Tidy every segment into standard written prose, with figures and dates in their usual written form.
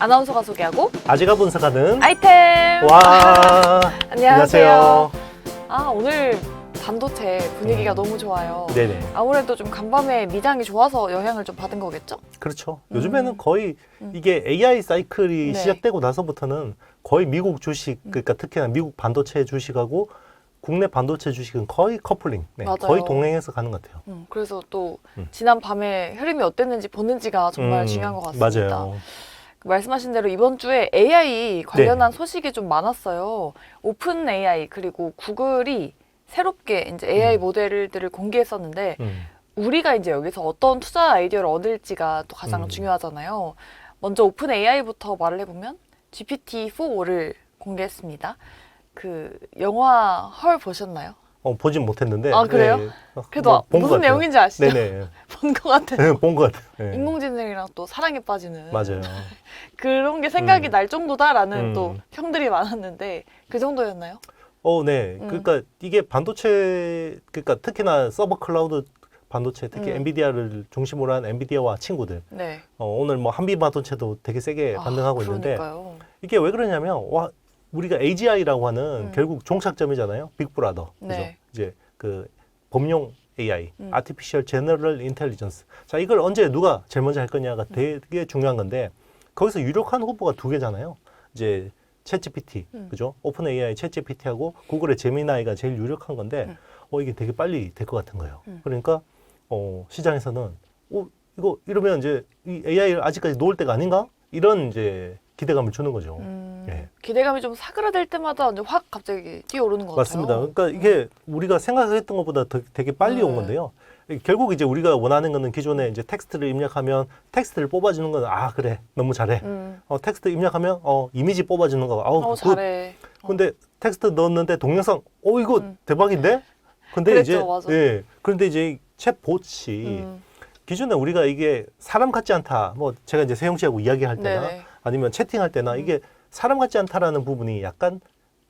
아나운서가 소개하고 아재가 분석하는 아이템! 와 안녕하세요. 오늘 반도체 분위기가 너무 좋아요. 네네. 아무래도 좀 간밤에 미장이 좋아서 영향을 좀 받은 거겠죠? 그렇죠. 요즘에는 거의 이게 AI 사이클이 네. 시작되고 나서부터는 거의 미국 주식, 그러니까 특히나 미국 반도체 주식하고 국내 반도체 주식은 거의 커플링, 맞아요. 거의 동행해서 가는 것 같아요. 그래서 또 지난 밤에 흐름이 어땠는지 보는지가 정말 중요한 것 같습니다. 맞아요. 말씀하신 대로 이번 주에 AI 관련한 소식이 좀 많았어요. 오픈 AI 그리고 구글이 새롭게 이제 AI 모델들을 공개했었는데 우리가 이제 여기서 어떤 투자 아이디어를 얻을지가 또 가장 중요하잖아요. 먼저 오픈 AI부터 말을 해보면 GPT-4를 공개했습니다. 그 영화 헐 보셨나요? 보진 못했는데. 아, 그래요? 네. 그래도 본것 무슨 같아요. 내용인지 아시죠? 네네. 본 것 같아요. 본 것 같아요. 네. 인공지능이랑 또 사랑에 빠지는 맞아요. 그런 게 생각이 날 정도다라는 또 음. 평들이 많았는데 그 정도였나요? 네. 그러니까 이게 반도체, 그러니까 특히나 서버 클라우드 반도체, 특히 엔비디아를 중심으로 한 엔비디아와 친구들. 네. 오늘 뭐 한비 반도체도 되게 세게 반등하고 있는데 그러니까요. 이게 왜 그러냐면 우리가 AGI라고 하는 결국 종착점이잖아요. 빅브라더. 그죠? 네. 이제 그 범용 AI, Artificial General Intelligence. 자, 이걸 언제 누가 제일 먼저 할 거냐가 되게 중요한 건데 거기서 유력한 후보가 두 개잖아요. 이제 챗GPT, 그죠? 오픈 AI 챗GPT하고 구글의 제미나이가 제일 유력한 건데 이게 되게 빨리 될 것 같은 거예요. 그러니까 시장에서는 이거 이러면 이제 이 AI를 아직까지 놓을 때가 아닌가? 이런 이제 기대감을 주는 거죠. 예. 기대감이 좀 사그라들 때마다 이제 확 갑자기 뛰어오르는 것 맞습니다. 같아요. 그러니까 이게 우리가 생각했던 것보다 되게 빨리 온 건데요. 결국 이제 우리가 원하는 거는 기존에 이제 텍스트를 입력하면 텍스트를 뽑아주는 건 그래 너무 잘해. 텍스트 입력하면 이미지 뽑아주는 거 잘해. 근데 텍스트 넣었는데 동영상 이거 대박인데. 근데 그랬죠, 이제 맞아. 그런데 이제 챗봇이 기존에 우리가 이게 사람 같지 않다. 뭐 제가 이제 세영 씨하고 이야기할 때나 네네. 아니면 채팅할 때나 이게 사람 같지 않다라는 부분이 약간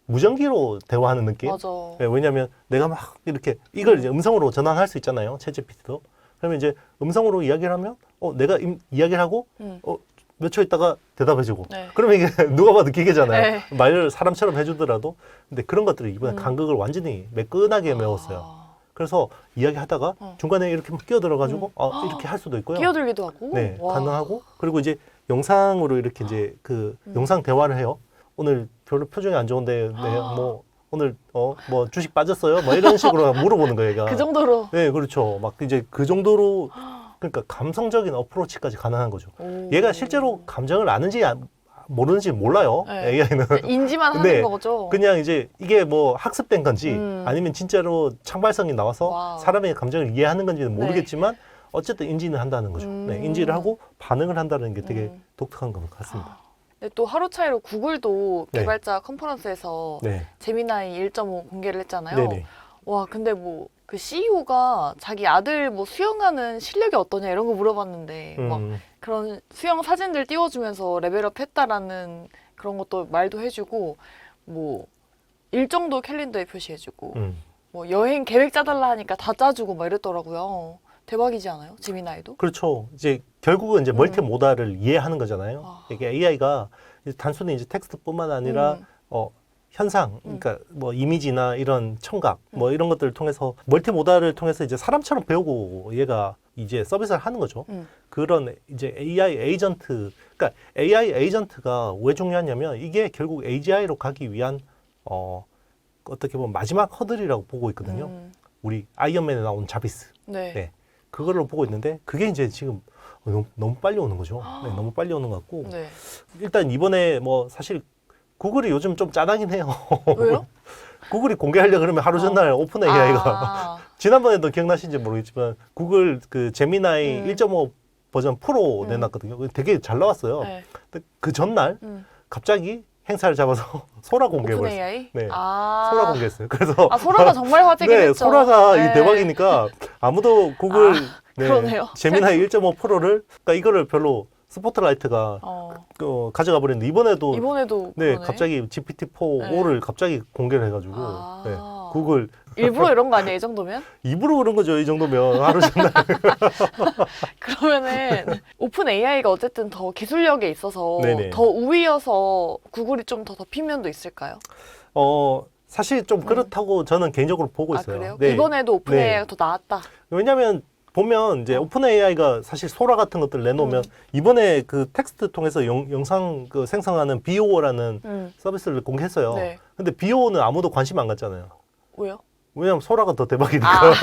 무전기로 대화하는 느낌. 맞아. 왜냐하면 내가 막 이렇게 이걸 이제 음성으로 전환할 수 있잖아요. 챗GPT도. 그러면 이제 음성으로 이야기를 하면 내가 이야기를 하고 몇 초 있다가 대답해주고. 네. 그러면 이게 누가 봐도 기계잖아요. 네. 말을 사람처럼 해주더라도. 근데 그런 것들을 이번에 간극을 완전히 매끈하게 메웠어요. 그래서 이야기하다가 중간에 이렇게 막 끼어들어가지고 이렇게 할 수도 있고요. 끼어들기도 하고. 네, 와. 가능하고. 그리고 이제 영상으로 이렇게 이제 그 영상 대화를 해요. 오늘 별로 표정이 안 좋은데, 뭐 오늘 뭐 주식 빠졌어요? 뭐 이런 식으로 물어보는 거예요, 얘가. 그 정도로. 네, 그렇죠. 막 이제 그 정도로 그러니까 감성적인 어프로치까지 가능한 거죠. 얘가 실제로 감정을 아는지 모르는지 몰라요. 네. AI는. 인지만 근데 하는 거죠. 그냥 이제 이게 뭐 학습된 건지 아니면 진짜로 창발성이 나와서 와우. 사람의 감정을 이해하는 건지는 모르겠지만 어쨌든 인지는 한다는 거죠. 네, 인지를 하고 반응을 한다는 게 되게 독특한 것 같습니다. 근데 또 하루 차이로 구글도 네. 개발자 컨퍼런스에서 네. 제미나이 1.5 공개를 했잖아요. 네네. 와, 근데 뭐 그 CEO가 자기 아들 뭐 수영하는 실력이 어떠냐 이런 거 물어봤는데 막 그런 수영 사진들 띄워주면서 레벨업 했다라는 그런 것도 말도 해주고 뭐 일정도 캘린더에 표시해주고 뭐 여행 계획 짜달라 하니까 다 짜주고 막 이랬더라고요. 대박이지 않아요? 제미나이도? 그렇죠. 이제 결국은 이제 멀티 모달을 이해하는 거잖아요. 이게 AI가 단순히 이제 텍스트뿐만 아니라 현상, 그러니까 뭐 이미지나 이런 청각, 뭐 이런 것들을 통해서 멀티 모달을 통해서 이제 사람처럼 배우고 얘가 이제 서비스를 하는 거죠. 그런 이제 AI 에이전트, 그러니까 AI 에이전트가 왜 중요하냐면 이게 결국 AGI로 가기 위한 어떻게 보면 마지막 허들이라고 보고 있거든요. 우리 아이언맨에 나온 자비스. 네. 네. 그걸로 보고 있는데 그게 이제 지금 너무 빨리 오는 거죠. 네, 너무 빨리 오는 것 같고 네. 일단 이번에 뭐 사실 구글이 요즘 좀 짠하긴 해요. 왜요? 구글이 공개하려 그러면 하루 전날 오픈 AI가 아, 지난번에도 기억나신지 모르겠지만 구글 그 제미나이 1.5 버전 프로 내놨거든요. 되게 잘 나왔어요. 네. 근데 그 전날 갑자기 행사를 잡아서 소라 오픈 공개해버렸어요. AI? 네. 아, 소라 공개했어요. 그래서 소라가 정말 화제긴 네, 했죠. 소라가 네. 이 대박이니까 아무도 구글 그러네요. 제미나이 1.5 프로를 그러니까 이거를 별로 스포트라이트가 가져가 버렸는데 이번에도 이번에도 네 그러네. 갑자기 GPT-4 5를 갑자기 공개를 해가지고 네. 구글 일부러 이런 거 아니에요, 이 정도면? 입으로 그런 거죠. 이 정도면 하루 종일. 그러면은 오픈 AI가 어쨌든 더 기술력에 있어서 네네. 더 우위여서 구글이 좀 더 덮인 면도 있을까요? 사실 좀 그렇다고 저는 개인적으로 보고 있어요. 그래요? 네. 이번에도 오픈 네. AI가 더 나았다. 왜냐하면 보면 이제 오픈 AI가 사실 소라 같은 것들 내놓으면 이번에 그 텍스트 통해서 영상 그 생성하는 비오라는 서비스를 공개했어요. 네. 근데 비오는 아무도 관심 안 갖잖아요. 왜요? 왜냐면 소라가 더 대박이니까.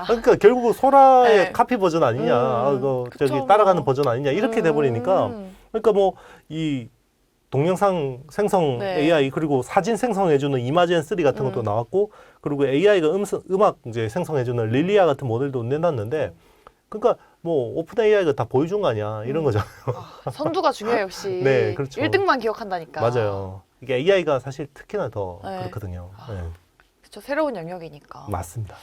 그러니까 결국 소라의 네. 카피 버전 아니냐, 저기 그쵸, 따라가는 뭐. 버전 아니냐 이렇게 돼버리니까. 그러니까 뭐 이 동영상 생성 네. AI 그리고 사진 생성해주는 이마젠 3 같은 것도 나왔고, 그리고 AI가 음악 이제 생성해주는 릴리아 같은 모델도 내놨는데, 그러니까 뭐 오픈 AI가 다 보여준 거 아니야 이런 거잖아요. 선두가 중요해요, 역시. 네, 그렇죠. 1등만 기억한다니까. 맞아요. 이게 AI가 사실 특히나 더 네. 그렇거든요. 네, 그렇죠. 새로운 영역이니까. 맞습니다.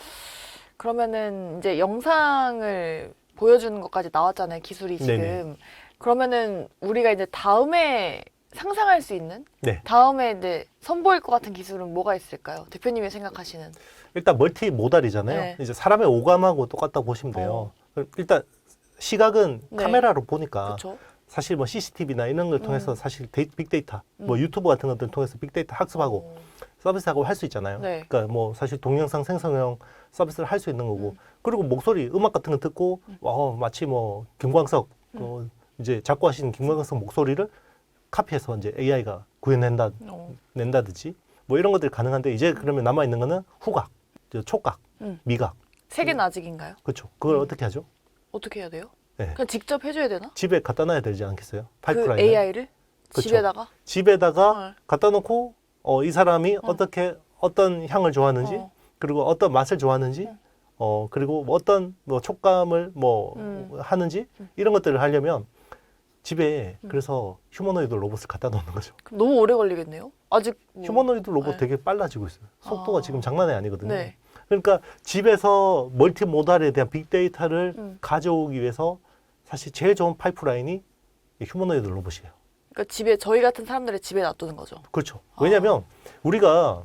그러면은 이제 영상을 보여주는 것까지 나왔잖아요, 기술이 지금. 네네. 그러면은 우리가 이제 다음에 상상할 수 있는 네. 다음에 이제 선보일 것 같은 기술은 뭐가 있을까요? 대표님이 생각하시는. 일단 멀티 모달이잖아요. 네. 이제 사람의 오감하고 똑같다고 보시면 돼요. 일단 시각은 네. 카메라로 보니까 그렇죠. 사실 뭐 CCTV나 이런 걸 통해서 사실 빅데이터, 뭐 유튜브 같은 것들 통해서 빅데이터 학습하고 서비스하고 할 수 있잖아요. 네. 그러니까 뭐 사실 동영상 생성형 서비스를 할 수 있는 거고, 그리고 목소리, 음악 같은 거 듣고 마치 뭐 김광석 이제 작곡하시는 김광석 목소리를 카피해서 이제 AI가 낸다든지 뭐 이런 것들이 가능한데, 이제 그러면 남아 있는 거는 후각, 촉각, 미각. 세 개는 아직인가요? 그렇죠. 그걸 어떻게 하죠? 어떻게 해야 돼요? 네. 그냥 직접 해줘야 되나? 집에 갖다 놔야 되지 않겠어요? 그 파이프라인에. AI를 그쵸. 집에다가? 집에다가 네. 갖다 놓고 이 사람이 어떤 향을 좋아하는지, 그리고 어떤 맛을 좋아하는지, 그리고 뭐 어떤 뭐 촉감을 하는지 이런 것들을 하려면 집에 그래서 휴머노이드 로봇을 갖다 놓는 거죠. 그럼 너무 오래 걸리겠네요. 아직 뭐. 휴머노이드 로봇 네. 되게 빨라지고 있어요. 속도가 지금 장난이 아니거든요. 네. 그러니까 집에서 멀티모달에 대한 빅데이터를 가져오기 위해서 사실 제일 좋은 파이프라인이 이 휴머노이드 로봇이에요. 그러니까 집에 저희 같은 사람들의 집에 놔두는 거죠. 그렇죠. 왜냐하면 우리가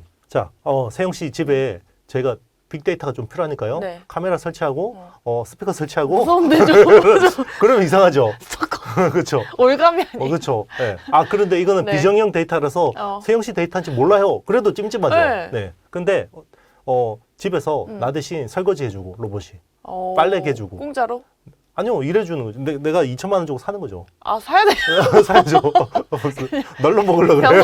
세영 씨 집에 저희가 빅데이터가 좀 필요하니까요. 네. 카메라 설치하고 스피커 설치하고 무서운데 좀 그러면 이상하죠. 그렇죠. 올감이 아니에요. 그렇죠. 네. 그런데 이거는 네. 비정형 데이터라서 세영 씨 데이터인지 몰라요. 그래도 찜찜하죠. 네. 네. 근데 집에서 나 대신 설거지 해주고 로봇이 어, 빨래 개주고. 공짜로? 아니요, 일해주는 거죠. 내가 2천만 원 주고 사는 거죠. 아, 사야 돼요? 사야죠. 널로 먹으려고 그래.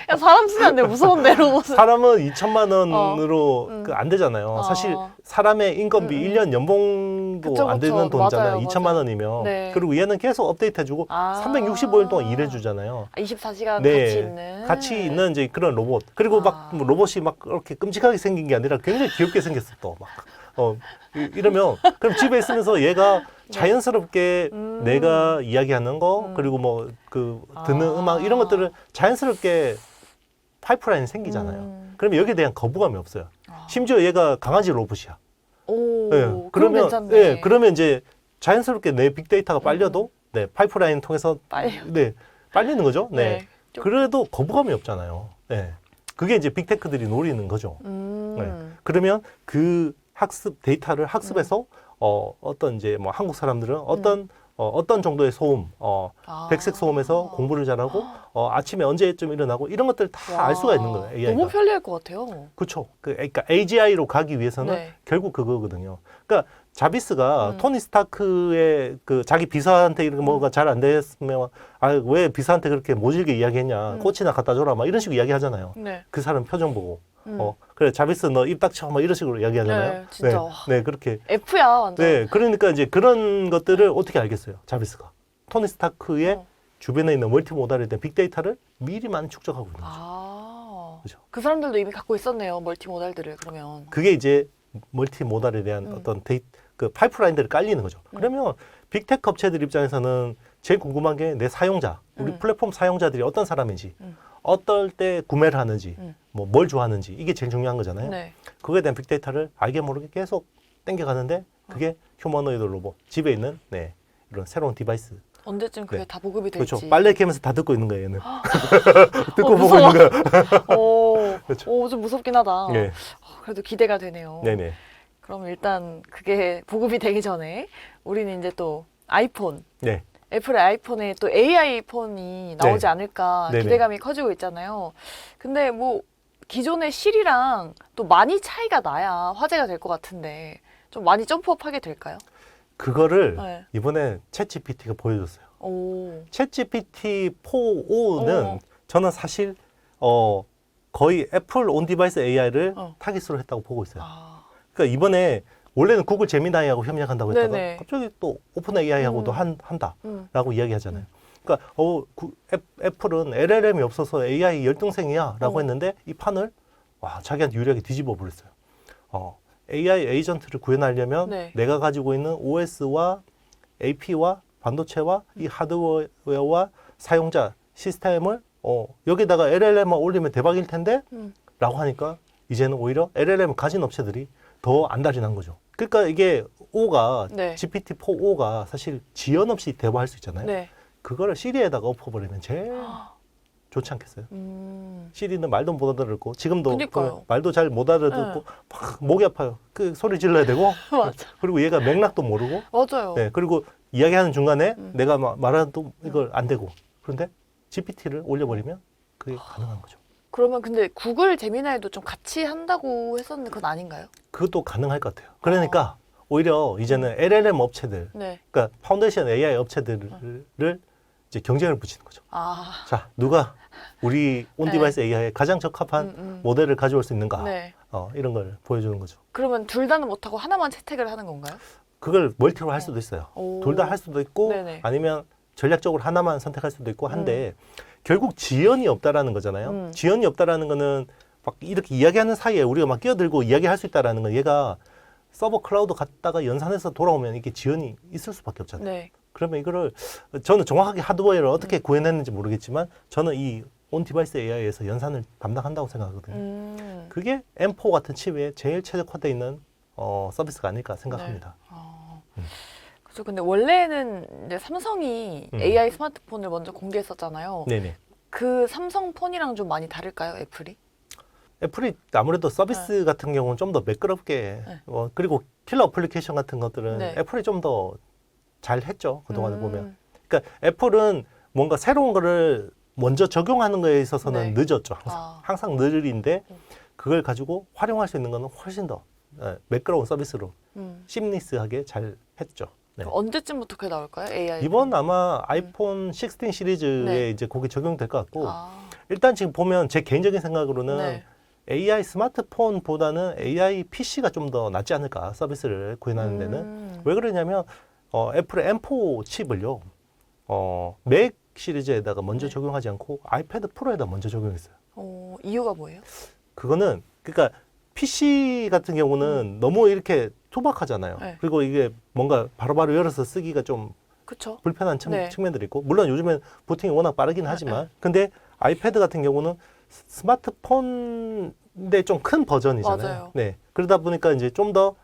야, 사람 쓰면 안 돼. 무서운데, 로봇은. 사람은 2천만 원으로 안 되잖아요. 사실 사람의 인건비 1년 연봉도 그쵸, 안 되는 그쵸. 돈이잖아요. 맞아요, 2천만 맞아요. 원이면. 네. 그리고 얘는 계속 업데이트 해주고 365일 동안 일해주잖아요. 24시간 네, 같이 있는. 같이 있는 이제 그런 로봇. 그리고 막 뭐 로봇이 막 그렇게 끔찍하게 생긴 게 아니라 굉장히 귀엽게 생겼어 또 막. 이러면 그럼 집에 있으면서 얘가 자연스럽게 내가 이야기하는 거 그리고 뭐 그 듣는 음악 이런 것들을 자연스럽게 파이프라인이 생기잖아요. 그러면 여기에 대한 거부감이 없어요. 심지어 얘가 강아지 로봇이야. 오, 네, 그럼 그러면 괜찮네. 그러면 이제 자연스럽게 내 빅데이터가 빨려도 파이프라인 통해서 빨리는 거죠. 네. 좀- 그래도 거부감이 없잖아요. 네. 그게 이제 빅테크들이 노리는 거죠. 네. 그러면 그 학습 데이터를 학습해서 어떤 이제 뭐 한국 사람들은 어떤 정도의 소음, 백색 소음에서 공부를 잘하고 아침에 언제쯤 일어나고 이런 것들 다 알 수가 있는 거예요. AI가. 너무 편리할 것 같아요. 그렇죠. 그러니까 AGI로 가기 위해서는 네. 결국 그거거든요. 그러니까 자비스가 토니 스타크의 그 자기 비서한테 이렇게 뭐가 잘 안 됐으면 왜 비서한테 그렇게 모질게 이야기했냐, 꽃이나 갖다 줘라, 막 이런 식으로 이야기하잖아요. 네. 그 사람 표정 보고. 그래 자비스 너 입 닥쳐, 막 이런 식으로 이야기하잖아요. 네, 진짜. 네, 그렇게. F야, 완전. 네, 그러니까 이제 그런 것들을 어떻게 알겠어요, 자비스가. 토니 스타크의 주변에 있는 멀티모달에 대한 빅데이터를 미리 많이 축적하고 있는 거죠. 그죠. 그 사람들도 이미 갖고 있었네요, 멀티모달들을, 그러면. 그게 이제 멀티모달에 대한 어떤 그 파이프라인들이 깔리는 거죠. 그러면 빅테크 업체들 입장에서는 제일 궁금한 게 내 사용자, 우리 플랫폼 사용자들이 어떤 사람인지, 어떨 때 구매를 하는지, 뭐 뭘 좋아하는지, 이게 제일 중요한 거잖아요. 네. 그거에 대한 빅데이터를 알게 모르게 계속 땡겨가는데 그게 휴머노이드 로봇, 집에 있는 이런 새로운 디바이스, 언제쯤 그게 네. 다 보급이 될지. 그렇죠. 빨래 개면서 다 듣고 있는 거예요, 얘는. 듣고 보고 무서워. 있는 거예요. 그렇죠. 좀 무섭긴 하다. 네. 그래도 기대가 되네요. 네네. 그럼 일단 그게 보급이 되기 전에 우리는 이제 또 아이폰, 네. 애플의 아이폰에 또 AI 폰이 나오지 네. 않을까 네네. 기대감이 커지고 있잖아요. 근데 뭐 기존의 실이랑 또 많이 차이가 나야 화제가 될 것 같은데 좀 많이 점프업하게 될까요? 그거를 네. 이번에 챗GPT가 보여줬어요. 오. 챗GPT 4.5는 어. 저는 사실 거의 애플 온 디바이스 AI를 어. 타깃으로 했다고 보고 있어요. 아. 그러니까 이번에 원래는 구글 제미나이하고 협력한다고 했다가 네네. 갑자기 또 오픈 AI하고도 한다라고 이야기하잖아요. 그러니까 애플은 LLM이 없어서 AI 열등생이야라고 했는데 이 판을 자기한테 유리하게 뒤집어 버렸어요. AI 에이전트를 구현하려면 네. 내가 가지고 있는 OS와 AP와 반도체와 이 하드웨어와 사용자 시스템을 여기다가 LLM만 올리면 대박일 텐데 라고 하니까 이제는 오히려 LLM을 가진 업체들이 더 안달이 난 거죠. 그러니까 이게 네. GPT-4.5가 사실 지연 없이 대화할 수 있잖아요. 네. 그거를 시리에다가 엎어버리면 제일 좋지 않겠어요? 시리는 말도 못 알아듣고 지금도 그러니까요. 말도 잘 못 알아듣고 막 목이 아파요. 그 소리 질러야 되고 맞아. 그리고 얘가 맥락도 모르고 맞아요. 네, 그리고 이야기하는 중간에 내가 말하는 또 이걸 안 되고 그런데 GPT를 올려버리면 그게 가능한 거죠. 그러면 근데 구글 제미나이도 좀 같이 한다고 했었는데 그건 아닌가요? 그것도 가능할 것 같아요. 그러니까 오히려 이제는 LLM 업체들, 네. 그러니까 파운데이션 AI 업체들을 이제 경쟁을 붙이는 거죠. 아. 자, 누가 우리 온디바이스 AI에 가장 적합한 모델을 가져올 수 있는가? 네. 이런 걸 보여주는 거죠. 그러면 둘 다는 못하고 하나만 채택을 하는 건가요? 그걸 멀티로 할 수도 있어요. 오. 둘 다 할 수도 있고 네네. 아니면 전략적으로 하나만 선택할 수도 있고 한데 결국 지연이 없다라는 거잖아요. 지연이 없다라는 거는 막 이렇게 이야기하는 사이에 우리가 막 끼어들고 이야기할 수 있다라는 건 얘가 서버 클라우드 갔다가 연산해서 돌아오면 이게 지연이 있을 수밖에 없잖아요. 네. 그러면 이거를 저는 정확하게 하드웨어를 어떻게 구현했는지 모르겠지만 저는 이 온 디바이스 AI에서 연산을 담당한다고 생각하거든요. 그게 M4 같은 칩에 제일 최적화되어 있는 서비스가 아닐까 생각합니다. 그렇죠. 근데 원래는 이제 삼성이 AI 스마트폰을 먼저 공개했었잖아요. 네네. 그 삼성 폰이랑 좀 많이 다를까요, 애플이? 애플이 아무래도 서비스 같은 경우는 좀 더 매끄럽게 그리고 킬러 어플리케이션 같은 것들은 네. 애플이 좀 더 잘했죠. 그동안에 보면. 그러니까 애플은 뭔가 새로운 거를 먼저 적용하는 거에 있어서는 네. 늦었죠. 항상 느린데 그걸 가지고 활용할 수 있는 거는 훨씬 더 매끄러운 서비스로 심리스하게 잘 했죠. 네. 언제쯤부터 그게 나올까요, AI? 이번 아마 아이폰 16 시리즈에 네. 이제 그게 적용될 것 같고 일단 지금 보면 제 개인적인 생각으로는 네. AI 스마트폰보다는 AI PC가 좀 더 낫지 않을까 서비스를 구현하는 데는 왜 그러냐면 애플의 M4 칩을요 맥 시리즈에다가 먼저 적용하지 않고 아이패드 프로에다 먼저 적용했어요. 이유가 뭐예요? 그거는 그러니까 PC 같은 경우는 너무 이렇게 투박하잖아요. 네. 그리고 이게 뭔가 바로바로 열어서 쓰기가 좀 그쵸? 불편한 네. 측면들이 있고 물론 요즘엔 부팅이 워낙 빠르긴 하지만 근데 아이패드 같은 경우는 스마트폰인데 좀 큰 버전이잖아요. 맞아요. 네. 그러다 보니까 이제 좀 더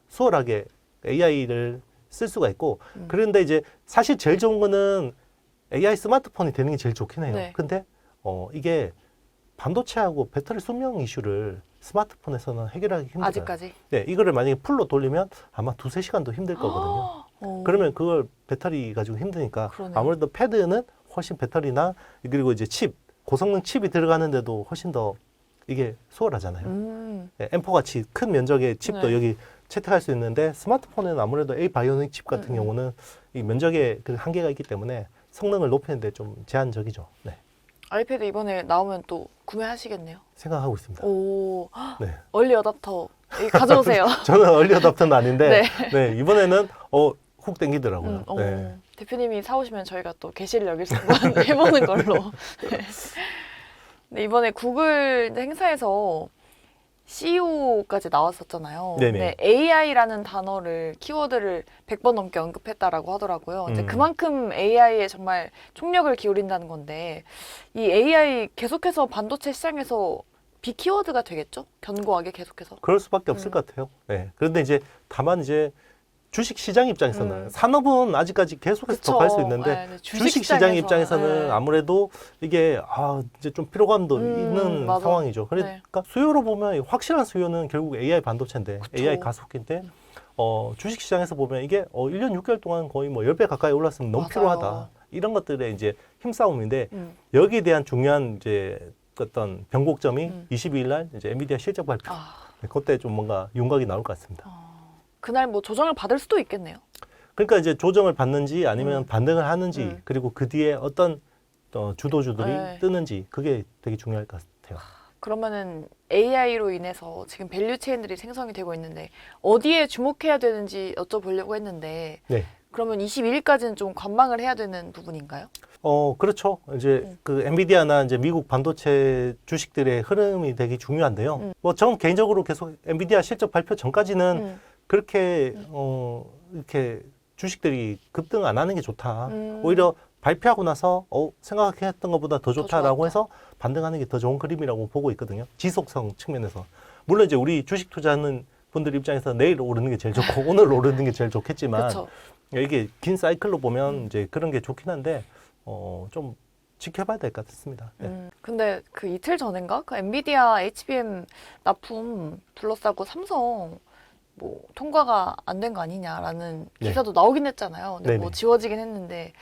수월하게 AI를 쓸 수가 있고 그런데 이제 사실 제일 좋은 거는 AI 스마트폰이 되는 게 제일 좋긴 해요. 네. 근데 이게 반도체하고 배터리 수명 이슈를 스마트폰에서는 해결하기 힘들어요. 아직까지? 네, 이거를 만약에 풀로 돌리면 아마 2~3시간도 힘들 거거든요. 그러면 그걸 배터리 가지고 힘드니까 그러네요. 아무래도 패드는 훨씬 배터리나 그리고 이제 칩, 고성능 칩이 들어가는데도 훨씬 더 이게 수월하잖아요. 네, M4 같이 큰 면적의 칩도 네. 여기 채택할 수 있는데 스마트폰에는 아무래도 A 바이오닉 칩 같은 경우는 이 면적에 그 한계가 있기 때문에 성능을 높이는데 좀 제한적이죠. 네. 아이패드 이번에 나오면 또 구매하시겠네요. 생각하고 있습니다. 오, 네. 얼리 어답터 가져오세요. 저는 얼리 어답터는 아닌데 네. 네, 이번에는 훅 땡기더라고요. 네. 대표님이 사오시면 저희가 또 계시를 여길 수 한번 해보는 걸로. 네. 근데 이번에 구글 행사에서 CEO까지 나왔었잖아요. 네네. 네, AI라는 단어를 키워드를 100번 넘게 언급했다라고 하더라고요. 이제 그만큼 AI에 정말 총력을 기울인다는 건데 이 AI 계속해서 반도체 시장에서 비키워드가 되겠죠? 견고하게 계속해서. 그럴 수밖에 없을 것 같아요. 네. 그런데 이제 다만 이제 주식 시장 입장에서는 산업은 아직까지 계속해서 더 갈 수 있는데 네, 주식 시장 입장에서는 네. 아무래도 이게 이제 좀 피로감도 있는 맞아. 상황이죠. 그러니까 수요로 보면 확실한 수요는 결국 AI 반도체인데 그쵸. AI 가속기인데 주식 시장에서 보면 이게 1년 6개월 동안 거의 뭐 10배 가까이 올랐으면 너무 맞아요. 피로하다. 이런 것들의 이제 힘싸움인데 음. 여기에 대한 중요한 이제 어떤 변곡점이 22일 날 이제 엔비디아 실적 발표. 네, 그때 좀 뭔가 윤곽이 나올 것 같습니다. 그날 뭐 조정을 받을 수도 있겠네요. 그러니까 이제 조정을 받는지 아니면 반등을 하는지 그리고 그 뒤에 어떤 주도주들이 네. 뜨는지 그게 되게 중요할 것 같아요. 그러면은 AI로 인해서 지금 밸류 체인들이 생성이 되고 있는데 어디에 주목해야 되는지 여쭤보려고 했는데 네. 그러면 22일까지는 좀 관망을 해야 되는 부분인가요? 그렇죠. 이제 그 엔비디아나 이제 미국 반도체 주식들의 흐름이 되게 중요한데요. 뭐 저는 개인적으로 계속 엔비디아 실적 발표 전까지는 그렇게 이렇게 주식들이 급등 안 하는 게 좋다. 오히려 발표하고 나서 생각했던 것보다 더 좋다라고 좋았다. 해서 반등하는 게 더 좋은 그림이라고 보고 있거든요. 지속성 측면에서. 물론 이제 우리 주식 투자하는 분들 입장에서 내일 오르는 게 제일 좋고 오늘 오르는 게 제일 좋겠지만 그렇죠. 이게 긴 사이클로 보면 이제 그런 게 좋긴 한데 좀 지켜봐야 될 것 같습니다. 네. 근데 그 이틀 전인가 그 엔비디아 HBM 납품 둘러싸고 삼성 뭐 통과가 안 된 거 아니냐라는 네. 기사도 나오긴 했잖아요. 근데 뭐 네네. 지워지긴 했는데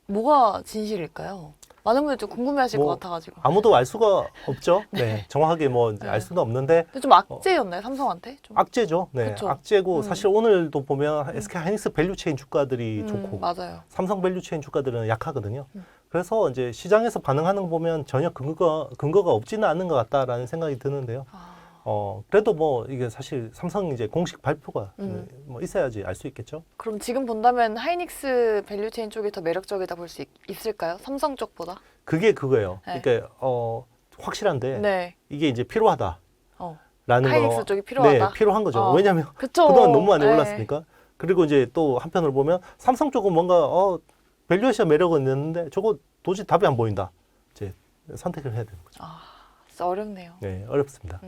뭐가 진실일까요? 많은 분들이 좀 궁금해하실 뭐 것 같아가지고. 아무도 알 수가 없죠. 네. 정확하게 뭐 네. 알 수는 없는데 근데 좀 악재였나요, 삼성한테? 좀. 악재죠. 네. 그쵸. 악재고 사실 오늘도 보면 SK 하이닉스 밸류체인 주가들이 좋고 맞아요. 삼성 밸류체인 주가들은 약하거든요. 그래서 이제 시장에서 반응하는 거 보면 전혀 근거가 없지는 않은 것 같다라는 생각이 드는데요. 그래도 뭐 이게 사실 삼성 이제 공식 발표가 뭐 있어야지 알 수 있겠죠. 그럼 지금 본다면 하이닉스 밸류체인 쪽이 더 매력적이다 볼 수 있을까요? 삼성 쪽보다? 그게 그거예요. 네. 그러니까 확실한데 네. 이게 이제 필요하다. 어. 라는 하이닉스 거. 쪽이 필요하다? 네, 필요한 거죠. 어. 왜냐하면 그쵸. 그동안 너무 많이 네. 올랐으니까. 그리고 이제 또 한편으로 보면 삼성 쪽은 뭔가 밸류에이션 매력은 있는데 저거 도저히 답이 안 보인다. 이제 선택을 해야 되는 거죠. 진짜 어렵네요. 네, 어렵습니다.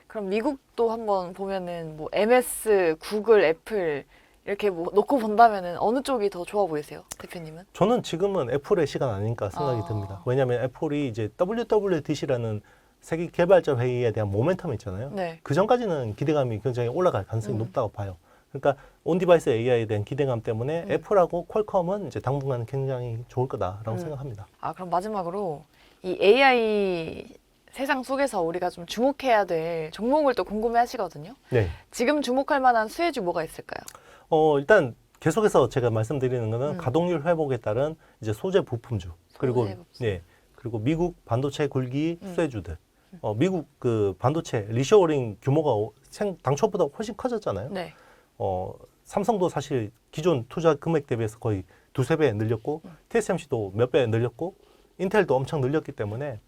그럼 미국도 한번 보면은 뭐 MS, 구글, 애플 이렇게 뭐 놓고 본다면은 어느 쪽이 더 좋아 보이세요, 대표님은? 저는 지금은 애플의 시간 아닐까 생각이 듭니다. 왜냐하면 애플이 이제 WWDC라는 세계 개발자 회의에 대한 모멘텀이 있잖아요. 네. 그 전까지는 기대감이 굉장히 올라갈 가능성이 높다고 봐요. 그러니까 온디바이스 AI에 대한 기대감 때문에 애플하고 퀄컴은 이제 당분간 굉장히 좋을 거다라고 생각합니다. 그럼 마지막으로 이 AI 세상 속에서 우리가 좀 주목해야 될 종목을 또 궁금해 하시거든요. 네. 지금 주목할 만한 수혜주 뭐가 있을까요? 일단 계속해서 제가 말씀드리는 거는 가동률 회복에 따른 이제 소재 부품주 그리고 부품. 그리고 미국 반도체 굴기 수혜주들. 미국 그 반도체 리쇼어링 규모가 당초보다 훨씬 커졌잖아요. 네. 삼성도 사실 기존 투자 금액 대비해서 거의 두세 배 늘렸고 TSMC도 몇 배 늘렸고 인텔도 엄청 늘렸기 때문에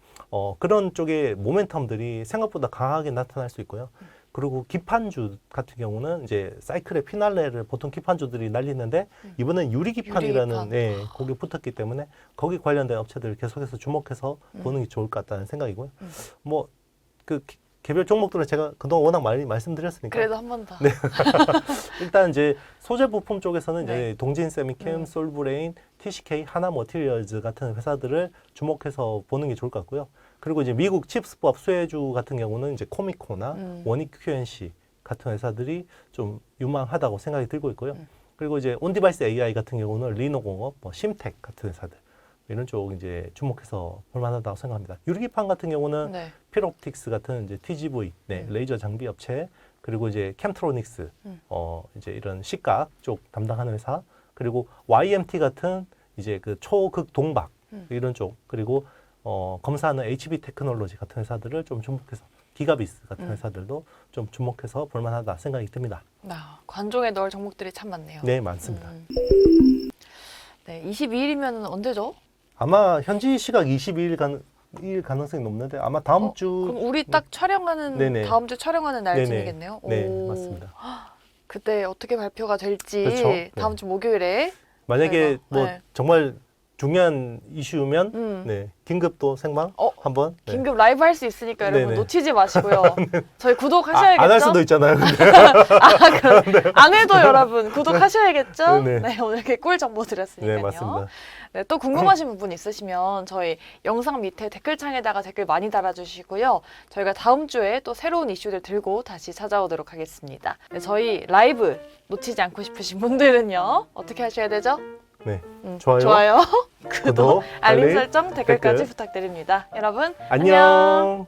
그런 쪽의 모멘텀들이 생각보다 강하게 나타날 수 있고요. 그리고 기판주 같은 경우는 이제 사이클의 피날레를 보통 기판주들이 날리는데 이번엔 유리기판이라는 유리기판. 곡이 붙었기 때문에 거기 관련된 업체들을 계속해서 주목해서 보는 게 좋을 것 같다는 생각이고요. 뭐 그 개별 종목들은 제가 그동안 워낙 많이 말씀드렸으니까 그래도 한 번 더. 네. 일단 이제 소재 부품 쪽에서는 네. 이제 동진 세미캠, 솔브레인, TCK, 하나 머티리얼즈 같은 회사들을 주목해서 보는 게 좋을 것 같고요. 그리고 이제 미국 칩스법 수혜주 같은 경우는 이제 코미코나 원익 QNC 같은 회사들이 좀 유망하다고 생각이 들고 있고요. 그리고 이제 온디바이스 AI 같은 경우는 리노공업, 뭐 심텍 같은 회사들 이런 쪽 이제 주목해서 볼만하다고 생각합니다. 유리기판 같은 경우는 네. 필옵틱스 같은 이제 TGV, 레이저 장비 업체, 그리고 이제 캠트로닉스, 이제 이런 시각 쪽 담당하는 회사, 그리고 YMT 같은 이제 그 초극 동박 이런 쪽, 그리고 검사하는 HB 테크놀로지 같은 회사들을 좀 주목해서 기가비스 같은 회사들도 좀 주목해서 볼만하다 생각이 듭니다. 관종에 넣을 종목들이 참 많네요. 네, 많습니다. 네, 22일이면 언제죠? 아마 현지 시각 22일 일 가능성이 높는데 아마 다음 주. 그럼 우리 딱 촬영하는 네네. 다음 주 촬영하는 날쯤이겠네요. 네, 오. 맞습니다. 그때 어떻게 발표가 될지 그렇죠. 네. 다음 주 목요일에 만약에 저희가, 뭐 네. 정말 중요한 이슈면 네, 긴급도 생방 한번 네. 긴급 라이브 할 수 있으니까 여러분 네네. 놓치지 마시고요. 저희 구독하셔야겠죠? 안 할 수도 있잖아요. 근데. 안 해도 여러분 구독하셔야겠죠? 네네. 네, 오늘 이렇게 꿀 정보 드렸으니까요. 네, 맞습니다. 네, 또 궁금하신 부분 있으시면 저희 영상 밑에 댓글창에다가 댓글 많이 달아주시고요. 저희가 다음 주에 또 새로운 이슈들 들고 다시 찾아오도록 하겠습니다. 네, 저희 라이브 놓치지 않고 싶으신 분들은요. 어떻게 하셔야 되죠? 네, 좋아요, 좋아요, 구독, 알림 알림, 설정, 댓글까지 댓글. 부탁드립니다. 여러분 안녕.